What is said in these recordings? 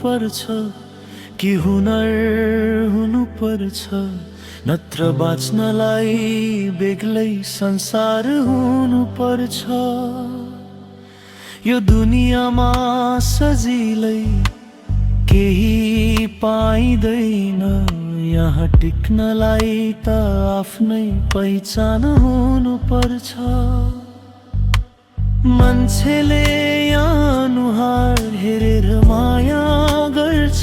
पर्छ कि हुनर हुनु पर्छ, नत्र बाँच्नलाई बेग्लै संसार हुनु पर्छ। यो दुनियाँमा सजिलै केही पाइँदैन, यहाँ टिक्नलाई त आफ्नै पहिचान हुनु पर्छ। मान्छेले यहाँ अनुहार हेरेर माया गर्छ,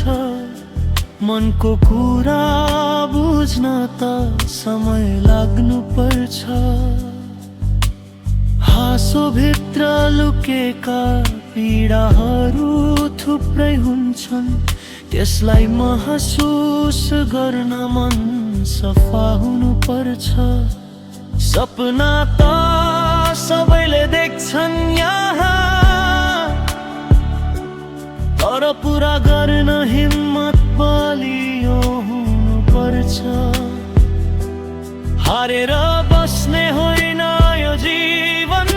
मनको कुरा बुझ्न त समय लाग्नु पर्छ। हाँसोभित्र लुकेका पीडाहरू थुप्रै हुन्छन्, त्यसलाई महसुस गर्न मन सफा हुनु पर्छ। सपना त सबैले देख्छन् यहाँ, तर पुरा गर्न हिम्मत बलियो हुनु पर्छ। हारेर बस्ने होइन यो जीवन,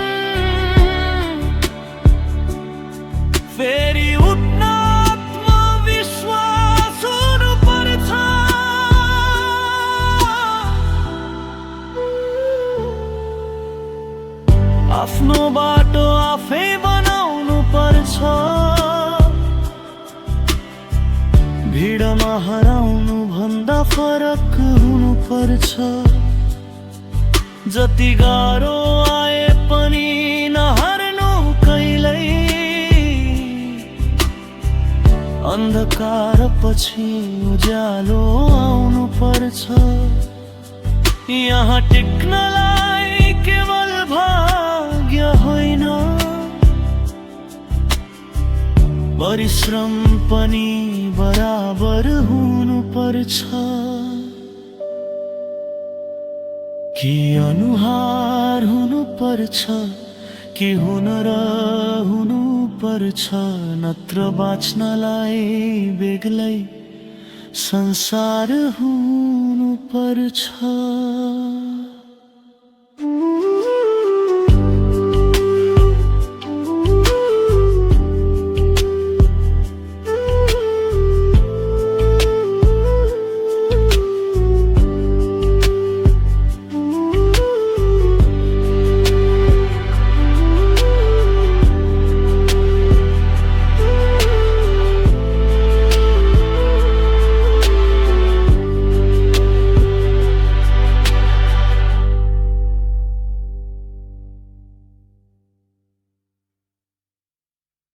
फेरि उठ्न आत्मविश्वास हुनु पर्छ। आफ्नो बाटो आफै बनाउनु पर्छ, भिडमा हराउनु भन्दा फरक हुनु पर्छ। जति गाह्रो आए पनि नहार्नु कहिल्यै, अन्धकार पछि उज्यालो आउनु पर्छ। यहाँ टिक्नलाई केवल भाग्य होइन, परिश्रम पनि बराबर हुनु पर्छ। कि अनुहार हुनु पर्छ कि हुनर हुनु पर्छ, नत्र बाँच्नलाई बेग्लै संसार हुनु पर्छ।